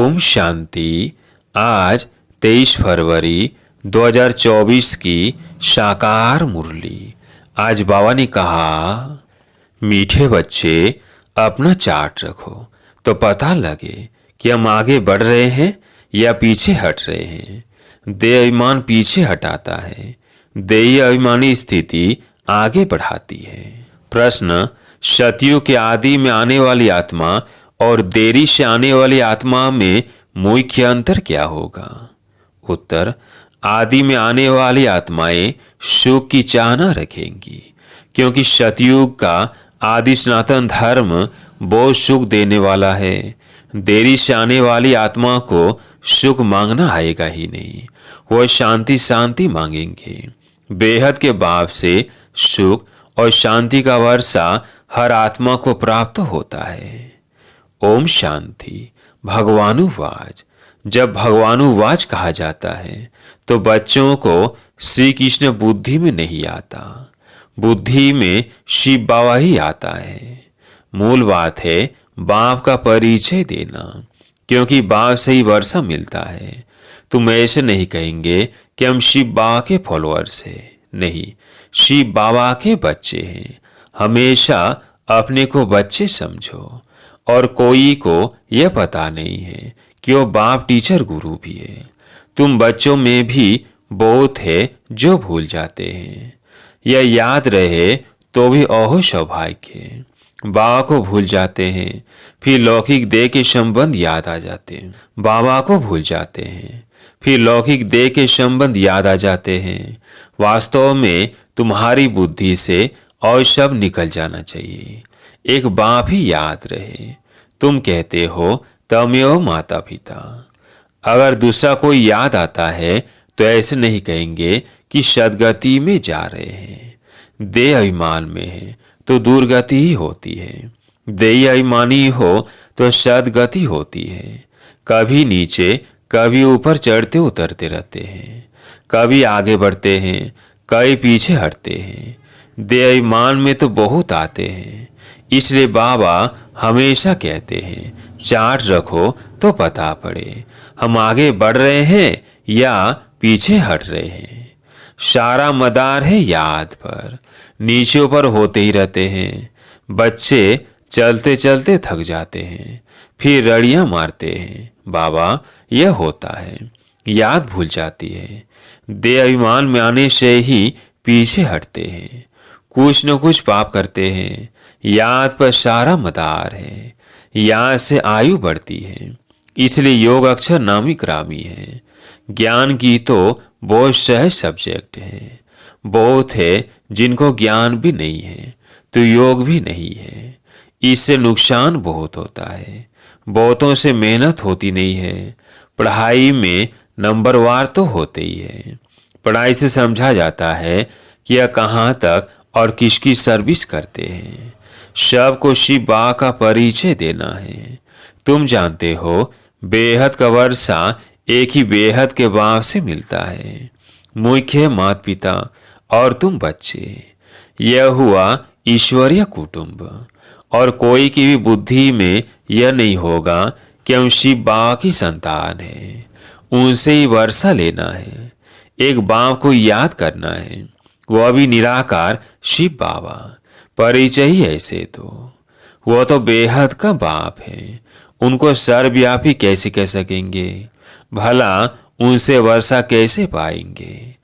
ओम शांति। आज 23 फरवरी 2024 की साकार मुरली। आज बाबा ने कहा, मीठे बच्चे अपना चार्ट रखो तो पता लगे कि हम आगे बढ़ रहे हैं या पीछे हट रहे हैं। देह अभिमान पीछे हटाता है, देही अभिमानी स्थिति आगे बढ़ाती है। प्रश्न, सतयुग के आदि में आने वाली आत्मा और देरी से आने वाली आत्मा में मुख्य अंतर क्या होगा? उत्तर, आदि में आने वाली आत्माएं सुख की चाहना रखेंगी, क्योंकि सतयुग का आदि सनातन धर्म बहुत सुख देने वाला है। देरी से आने वाली आत्मा को सुख मांगना आएगा ही नहीं, वह शांति शांति मांगेंगे। बेहद के भाव से सुख और शांति का वर्षा हर आत्मा को प्राप्त होता है। ओम शांति। भगवानुवाच। जब भगवानुवाच कहा जाता है तो बच्चों को श्री कृष्ण बुद्धि में नहीं आता, बुद्धि में शिव बाबा ही आता है। मूल बात है बाप का परिचय देना, क्योंकि बाप से ही वर्षा मिलता है। तुम ऐसे नहीं कहेंगे कि हम शिव बाबा के फॉलोअर्स हैं, नहीं, शिव बाबा के बच्चे हैं। हमेशा अपने को बच्चे समझो, और कोई को यह पता नहीं है कि वो बाप टीचर गुरु भी है। तुम बच्चों में भी बहुत है जो भूल जाते हैं। यह याद रहे तो भी अहो सौभाग्य। बाबा को भूल जाते हैं, फिर लौकिक देह के संबंध याद आ जाते हैं। बाबा को भूल जाते हैं, फिर लौकिक देह के संबंध याद आ जाते हैं। वास्तव में तुम्हारी बुद्धि से और सब निकल जाना चाहिए, एक बाप ही याद रहे। तुम कहते हो तमेव माता पिता। अगर दूसरा कोई याद आता है तो ऐसे नहीं कहेंगे कि सदगति में जा रहे हैं। देह अभिमान में है तो दुर्गति ही होती है, देह अभिमानी हो तो सदगति होती है। कभी नीचे कभी ऊपर चढ़ते उतरते रहते हैं, कभी आगे बढ़ते हैं, कभी पीछे हटते हैं। देह अभिमान में तो बहुत आते हैं। इसलिए बाबा हमेशा कहते हैं, चार्ट रखो तो पता पड़े हम आगे बढ़ रहे हैं या पीछे हट रहे हैं। सारा मदार है याद पर, नीचे ऊपर होते ही रहते हैं। बच्चे चलते चलते थक जाते हैं, फिर रड़ियां मारते हैं। बाबा, यह होता है, याद भूल जाती है। देह अभिमान में आने से ही पीछे हटते हैं, कुछ न कुछ पाप करते हैं। याद पर सारा मदार है, याद से आयु बढ़ती है। इसलिए योग अक्षर नामी ग्रामी है। ज्ञान की तो बहुत सहज सब्जेक्ट है। बहुत है जिनको ज्ञान भी नहीं है तो योग भी नहीं है। इससे नुकसान बहुत होता है। बहुतों से मेहनत होती नहीं है। पढ़ाई में नंबरवार तो होते ही है। पढ़ाई से समझा जाता है कि यह कहाँ तक और किसकी सर्विस करते हैं। सबको शिव बाबा का परिचय देना है। तुम जानते हो बेहद का वर्षा एक ही बेहद के बाप से मिलता है। मुख्य माता पिता और तुम बच्चे, यह हुआ ईश्वरीय कुटुंब। और कोई की भी बुद्धि में यह नहीं होगा कि हम शिव बाबा की संतान हैं, उनसे ही वर्षा लेना है। एक बाप को याद करना है, वह भी निराकार शिव बाबा। परिचय ही ऐसे तो वह तो बेहद का बाप है, उनको सर्वव्यापी कैसे कह सकेंगे? भला उनसे वर्षा कैसे पाएंगे?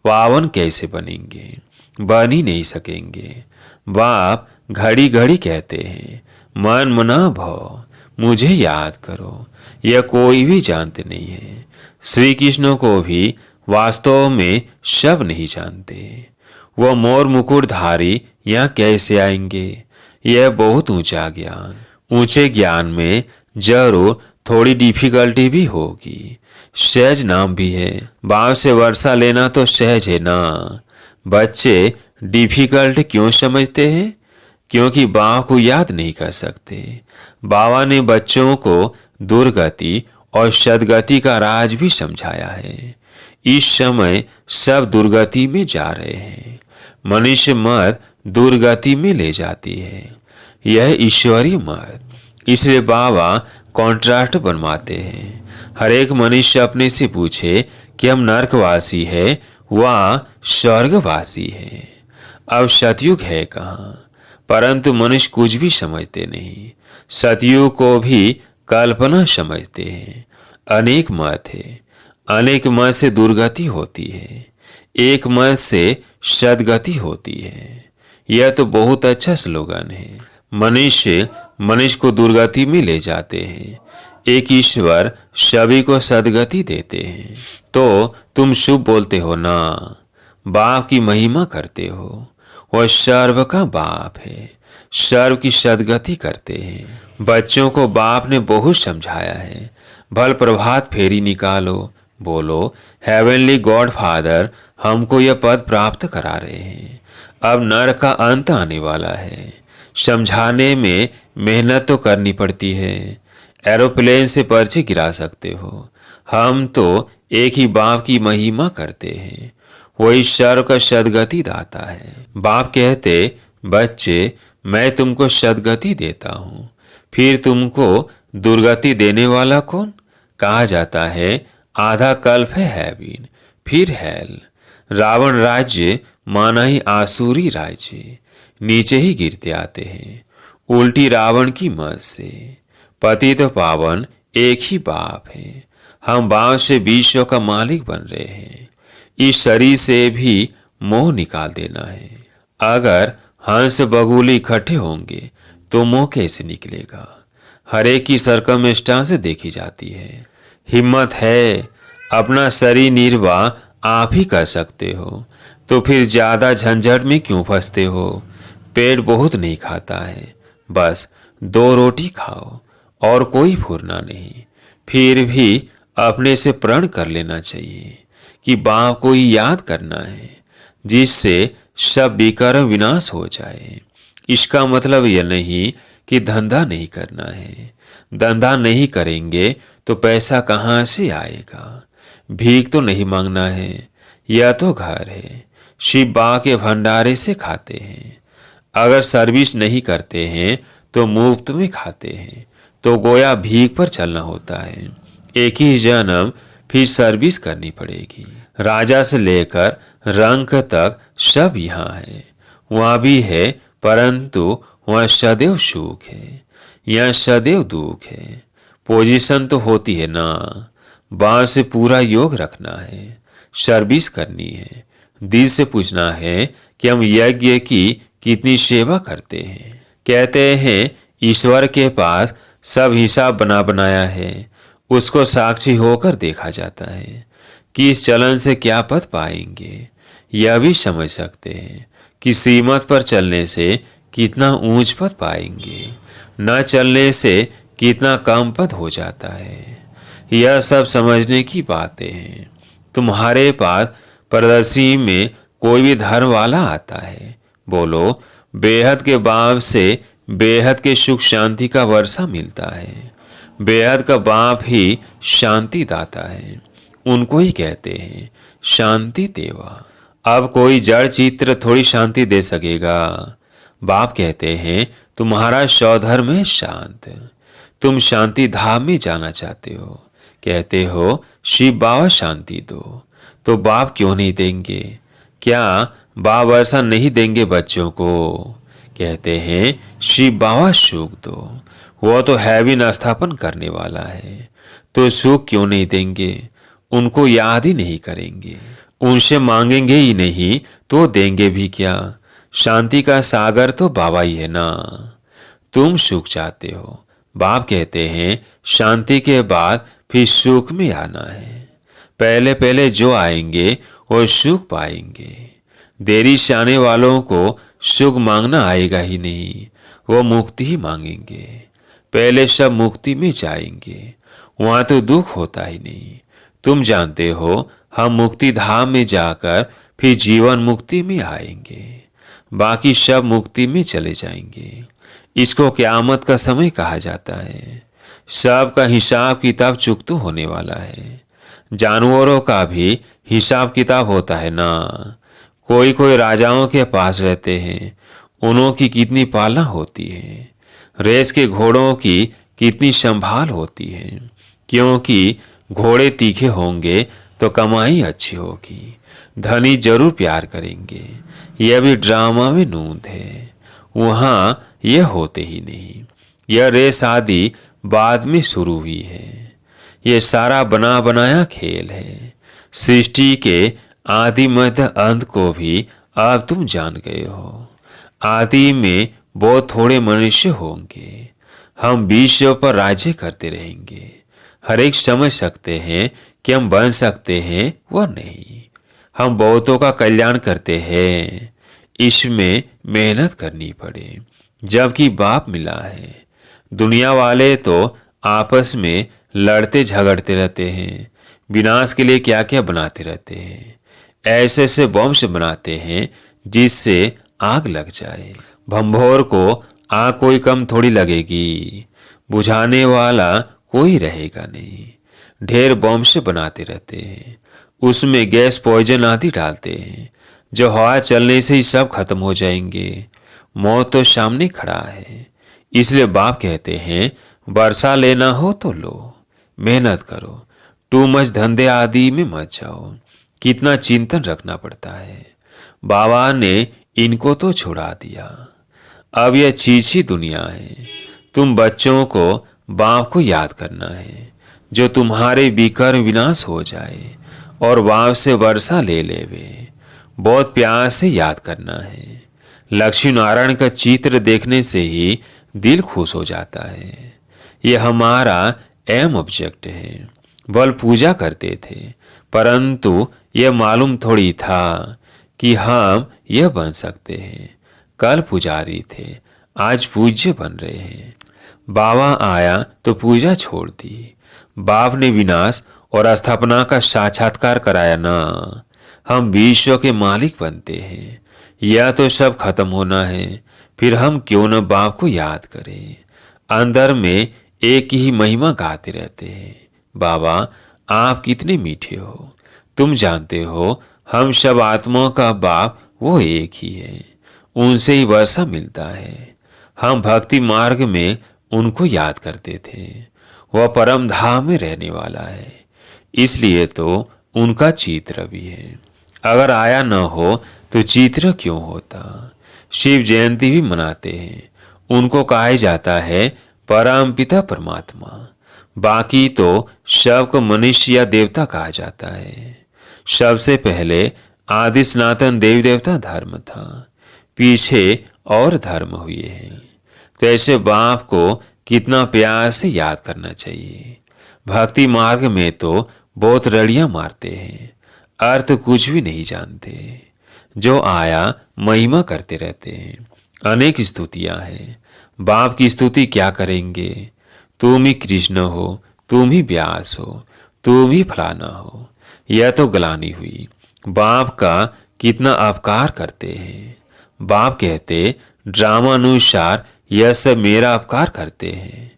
पावन कैसे बनेंगे? बन ही नहीं सकेंगे। बाप घड़ी घड़ी कहते हैं, मन मना भव, मुझे याद करो। यह कोई भी जानते नहीं है। श्री कृष्ण को भी वास्तव में सब नहीं जानते। वह मोर मुकुटधारी यहाँ कैसे आएंगे? यह बहुत ऊंचा ज्ञान। ऊंचे ज्ञान में जरूर थोड़ी डिफिकल्टी भी होगी। सहज नाम भी है। बाप से वर्षा लेना तो सहज है ना। बच्चे डिफिकल्ट क्यों समझते हैं? क्योंकि बाप को याद नहीं कर सकते। बाबा ने बच्चों को दुर्गति और सदगति का राज भी समझाया है। इस समय सब दुर्गति में जा रहे हैं। मनुष्य मत दुर्गति में ले जाती है, यह ईश्वरीय मत। इसलिए बाबा कॉन्ट्रैक्ट बनवाते हैं। हर एक मनुष्य अपने से पूछे कि हम नरकवासी है व स्वर्गवासी है। अब सतयुग है कहाँ, परंतु मनुष्य कुछ भी समझते नहीं। सतयुग को भी कल्पना समझते हैं। अनेक मत है, अनेक मत से दुर्गति होती है, एक मत से सदगति होती है। यह तो बहुत अच्छा स्लोगन है। मनुष्य मनुष्य को दुर्गति में ले जाते हैं, एक ईश्वर सभी को सदगति देते हैं। तो तुम शुभ बोलते हो ना, बाप की महिमा करते हो। वह सर्व का बाप है, सर्व की सदगति करते हैं। बच्चों को बाप ने बहुत समझाया है। भल प्रभात फेरी निकालो, बोलो हेवनली गॉड फादर हमको यह पद प्राप्त करा रहे हैं। अब नर का अंत आने वाला है। समझाने में मेहनत तो करनी पड़ती है। एरोप्लेन से पर्चे गिरा सकते हो। हम तो एक ही बाप की महिमा करते हैं, वो ईश्वर का सदगति दाता है। बाप कहते, बच्चे मैं तुमको सदगति देता हूँ, फिर तुमको दुर्गति देने वाला कौन? कहा जाता है आधा कल्प है हैविन, फिर हेल। रावण राज्य माना ही आसुरी राज्य, नीचे ही गिरते आते हैं उल्टी रावण की मत से। पतित पावन एक ही बाप है। हम बाप से विश्व का मालिक बन रहे हैं। इस शरीर से भी मोह निकाल देना है। अगर हंस बगुल इकट्ठे होंगे तो मोह कैसे निकलेगा? हर एक की सर्कमस्टांस देखी जाती है। हिम्मत है, अपना शरीर निर्वाह आप ही कर सकते हो, तो फिर ज्यादा झंझट में क्यों फंसते हो? पेट बहुत नहीं खाता है, बस 2 रोटी खाओ और कोई फुरना नहीं। फिर भी अपने से प्रण कर लेना चाहिए कि बाप को ही याद करना है, जिससे सब विकर्म विनाश हो जाए। इसका मतलब यह नहीं कि धंधा नहीं करना है। धंधा नहीं करेंगे तो पैसा कहाँ से आएगा? भीख तो नहीं मांगना है, यह तो घर है। शिव बा के भंडारे से खाते हैं। अगर सर्विस नहीं करते हैं तो मुफ्त में खाते हैं, तो गोया भीख पर चलना होता है। एक ही जन्म, फिर सर्विस करनी पड़ेगी। राजा से लेकर रंक तक सब यहाँ है। वहाँ भी है, परंतु वहाँ सदैव सुख है, यहाँ सदैव दुख है। पोजीशन तो होती है ना, बाँस से पूरा योग रखना है, सर्विस करनी है। दिल से पूछना है कि हम यज्ञ की कितनी सेवा करते हैं। कहते हैं ईश्वर के पास सब हिसाब बना बनाया है, उसको साक्षी होकर देखा जाता है कि इस चलन से क्या पद पाएंगे। यह भी समझ सकते हैं कि श्रीमत पर चलने से कितना ऊंच पद पाएंगे, न चलने से कितना कम पद हो जाता है। यह सब समझने की बातें हैं। तुम्हारे पास प्रदर्शी में कोई भी धर्म वाला आता है, बोलो बेहद के बाप से बेहद के सुख शांति का वर्षा मिलता है। बेहद का बाप ही शांति दाता है, उनको ही कहते हैं शांति देवा। अब कोई जड़ चित्र थोड़ी शांति दे सकेगा। बाप कहते हैं तुम्हारा स्वधर्म है शांत, तुम शांति धाम में जाना चाहते हो। कहते हो शिव बाबा शांति दो, तो बाप क्यों नहीं देंगे? क्या बाप ऐसा नहीं देंगे बच्चों को? कहते हैं शिव बाबा सुख दो, वो तो हैविन स्थापन करने वाला है, तो सुख क्यों नहीं देंगे? उनको याद ही नहीं करेंगे, उनसे मांगेंगे ही नहीं तो देंगे भी क्या? शांति का सागर तो बाबा ही है ना। तुम सुख चाहते हो, बाप कहते हैं शांति के बाद फिर सुख में आना है। पहले पहले जो आएंगे वो सुख पाएंगे। देरी से आने वालों को सुख मांगना आएगा ही नहीं, वो मुक्ति ही मांगेंगे। पहले सब मुक्ति में जाएंगे, वहां तो दुख होता ही नहीं। तुम जानते हो हम मुक्ति धाम में जाकर फिर जीवन मुक्ति में आएंगे, बाकी सब मुक्ति में चले जाएंगे। इसको क़यामत का समय कहा जाता है। सब का हिसाब किताब चुकता होने वाला है। जानवरों का भी हिसाब किताब होता है ना। कोई कोई राजाओं के पास रहते हैं, उन्हों की कितनी पालना होती है। रेस के घोड़ों की कितनी संभाल होती है, क्योंकि घोड़े तीखे होंगे तो कमाई अच्छी होगी, धनी जरूर प्यार करेंगे। यह भी ड्रामा में नूंद है, वहाँ यह होते ही नहीं। यह रेस आदि बाद में शुरू हुई है। ये सारा बना बनाया खेल है। सृष्टि के आदि मध्य अंत को भी अब तुम जान गए हो। आदि में बहुत थोड़े मनुष्य होंगे। हम विश्व पर राज्य करते रहेंगे। हर एक समझ सकते हैं कि हम बन सकते हैं, वह नहीं। हम बहुतों का कल्याण करते हैं, इसमें मेहनत करनी पड़े। जबकि बाप मिला है। दुनिया वाले तो आपस में लड़ते झगड़ते रहते हैं, विनाश के लिए क्या क्या बनाते रहते हैं। ऐसे ऐसे बॉम्ब बनाते हैं जिससे आग लग जाए। भंभोर को आग कोई कम थोड़ी लगेगी, बुझाने वाला कोई रहेगा नहीं। ढेर बॉम्ब बनाते रहते हैं, उसमें गैस पॉइजन आदि डालते हैं, जो हवा चलने से ही सब खत्म हो जाएंगे। मौत तो सामने खड़ा है। इसलिए बाप कहते हैं वर्षा लेना हो तो लो, मेहनत करो, टू मच धंधे आदि में मत जाओ। कितना चिंतन रखना पड़ता है। बाबा ने इनको तो छुड़ा दिया। अब यह छीछी दुनिया है। तुम बच्चों को बाप को याद करना है, जो तुम्हारे विकर्म विनाश हो जाए और बाप से वर्षा ले लेवे। बहुत प्यार से याद करना है। लक्ष्मी नारायण का चित्र देखने से ही दिल खुश हो जाता है। यह हमारा एम ऑब्जेक्ट है। बल पूजा करते थे, परंतु यह मालूम थोड़ी था कि हम यह बन सकते हैं। कल पुजारी थे, आज पूज्य बन रहे हैं। बाबा आया तो पूजा छोड़ दी। बाप ने विनाश और स्थापना का साक्षात्कार कराया ना। हम विश्व के मालिक बनते हैं। यह तो सब खत्म होना है, फिर हम क्यों न बाप को याद करें। अंदर में एक ही महिमा गाते रहते हैं। बाबा आप कितने मीठे हो। तुम जानते हो हम सब आत्माओं का बाप वो एक ही है, उनसे ही वर्षा मिलता है। हम भक्ति मार्ग में उनको याद करते थे। वह परम धाम में रहने वाला है, इसलिए तो उनका चित्र भी है। अगर आया न हो तो चित्र क्यों होता। शिव जयंती भी मनाते हैं, उनको कहा जाता है परम पिता परमात्मा। बाकी तो सबको मनुष्य या देवता कहा जाता है। सबसे पहले आदि सनातन देवी देवता धर्म था, पीछे और धर्म हुए हैं। तो ऐसे बाप को कितना प्यार से याद करना चाहिए। भक्ति मार्ग में तो बहुत रड़ियां मारते हैं, अर्थ कुछ भी नहीं जानते। जो आया महिमा करते रहते हैं। अनेक स्तुतियां हैं। बाप की स्तुति क्या करेंगे। तुम ही कृष्ण हो, तुम ही व्यास हो, तुम ही फलाना हो। यह तो गलानी हुई। बाप का कितना अपकार करते हैं। बाप कहते ड्रामा अनुसार यह सब मेरा अपकार करते हैं,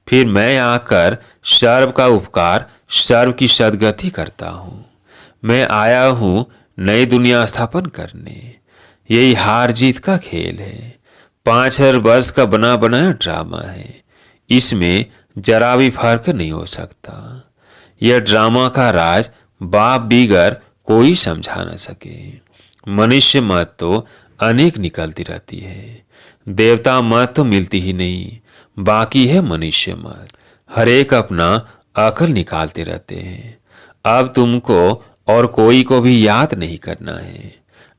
फिर मैं आकर सर्व का उपकार, सर्व की सदगति करता हूँ। मैं आया हूँ नई दुनिया स्थापन करने। यही हार जीत का खेल है। 5000 वर्ष का बना बनाया ड्रामा है। इसमें जरा भी फर्क नहीं हो सकता। यह ड्रामा का राज बाप बिगर कोई समझा न सके। मनुष्य मत तो अनेक निकलती रहती है, देवता मत तो मिलती ही नहीं। बाकी है मनुष्य मत। हर एक अपना अकल निकालते रहते हैं। अब तुमको और कोई को भी याद नहीं करना है।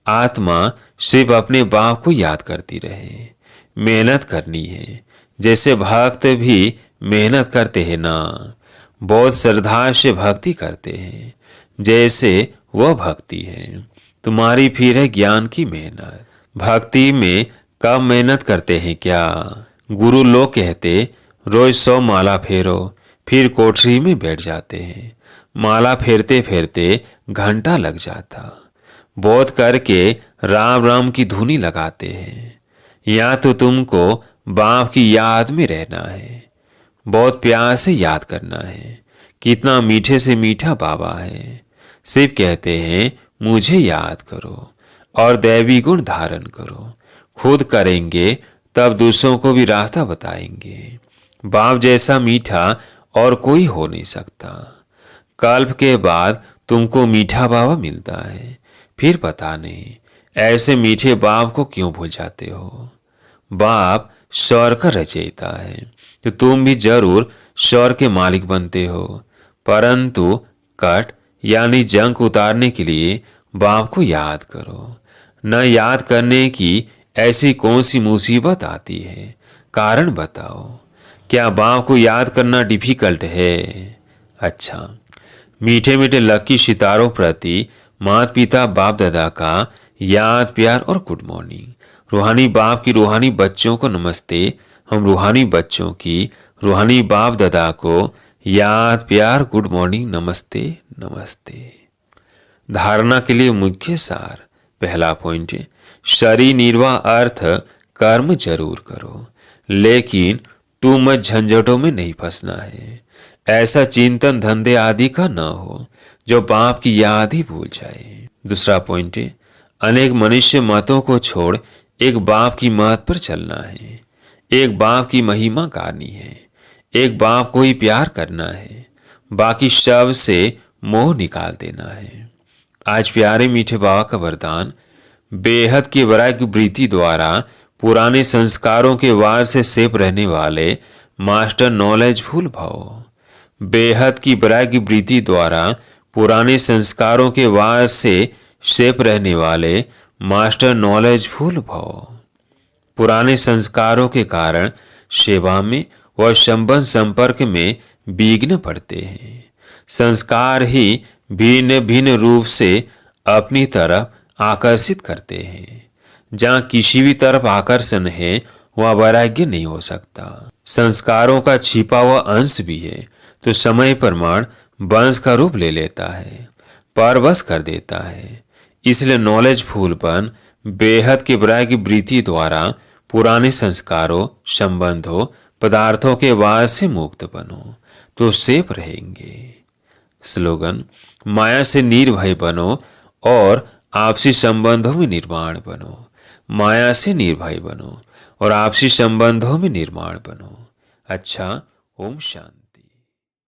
आत्मा सिर्फ अपने बाप को याद करती रहे। मेहनत करनी है, जैसे भक्त भी मेहनत करते हैं ना। बहुत श्रद्धा से भक्ति करते हैं, जैसे वह भक्ति है। तुम्हारी फिर है ज्ञान की मेहनत। भक्ति में कम मेहनत करते हैं क्या। गुरु लोग कहते रोज 100 माला फेरो, फिर कोठरी में बैठ जाते हैं। माला फेरते फेरते घंटा लग जाता। बोध करके राम राम की धुनी लगाते हैं। या तो तुमको बाप की याद में रहना है, बहुत प्यार से याद करना है। कितना मीठे से मीठा बाबा है। सिर्फ कहते हैं मुझे याद करो और दैवी गुण धारण करो। खुद करेंगे तब दूसरों को भी रास्ता बताएंगे। बाप जैसा मीठा और कोई हो नहीं सकता। कल्प के बाद तुमको मीठा बाबा मिलता है, फिर पता नहीं ऐसे मीठे बाप को क्यों भूल जाते हो। बाप स्वर का रचयिता है तो तुम भी जरूर स्वर के मालिक बनते हो, परंतु कट यानी जंक उतारने के लिए बाप को याद करो। न याद करने की ऐसी कौन सी मुसीबत आती है, कारण बताओ। क्या बाप को याद करना डिफिकल्ट है? अच्छा, मीठे मीठे लकी सितारों प्रति माता पिता बाप दादा का याद प्यार और गुड मॉर्निंग। रूहानी बाप की रूहानी बच्चों को नमस्ते। हम रूहानी बच्चों की रूहानी बाप दादा को याद प्यार गुड मॉर्निंग नमस्ते नमस्ते। धारणा के लिए मुख्य सार। पहला पॉइंट है, शरीर निर्वाह अर्थ कर्म जरूर करो, लेकिन टू मच झंझटों में नहीं फंसना है। ऐसा चिंतन धंधे आदि का न हो जो बाप की याद ही भूल जाए। दूसरा पॉइंट है, अनेक मनुष्य मतों को छोड़ एक बाप की मत पर चलना है। एक बाप की महिमा गानी है, एक बाप को ही प्यार करना है, बाकी सब से मोह निकाल देना है। आज प्यारे मीठे बाबा का वरदान, बेहद की वैराग्य वृत्ति द्वारा पुराने संस्कारों के वार से सेप रहने वाले मास्टर नॉलेजफुल भव। बेहद की वैराग्य वृत्ति द्वारा पुराने संस्कारों के वार से सेप रहने वाले मास्टर नॉलेजफुल भव। पुराने संस्कारों के कारण सेवा में व संबंध संपर्क में विघ्न पड़ते हैं। संस्कार ही भिन्न भिन्न रूप से अपनी तरफ आकर्षित करते हैं। जहाँ किसी भी तरफ आकर्षण है वह वैराग्य नहीं हो सकता। संस्कारों का छिपा हुआ अंश भी है तो समय प्रमाण वंश का रूप ले लेता है, परवश कर देता है। इसलिए नॉलेजफुलपन बेहद के वैराग्य वृत्ति द्वारा पुराने संस्कारों संबंधों पदार्थों के वार से मुक्त बनो तो सेफ रहेंगे। स्लोगन, माया से निर्भय बनो और आपसी संबंधों में निर्माण बनो। माया से निर्भय बनो और आपसी संबंधों में निर्माण बनो। अच्छा, ओम शांति।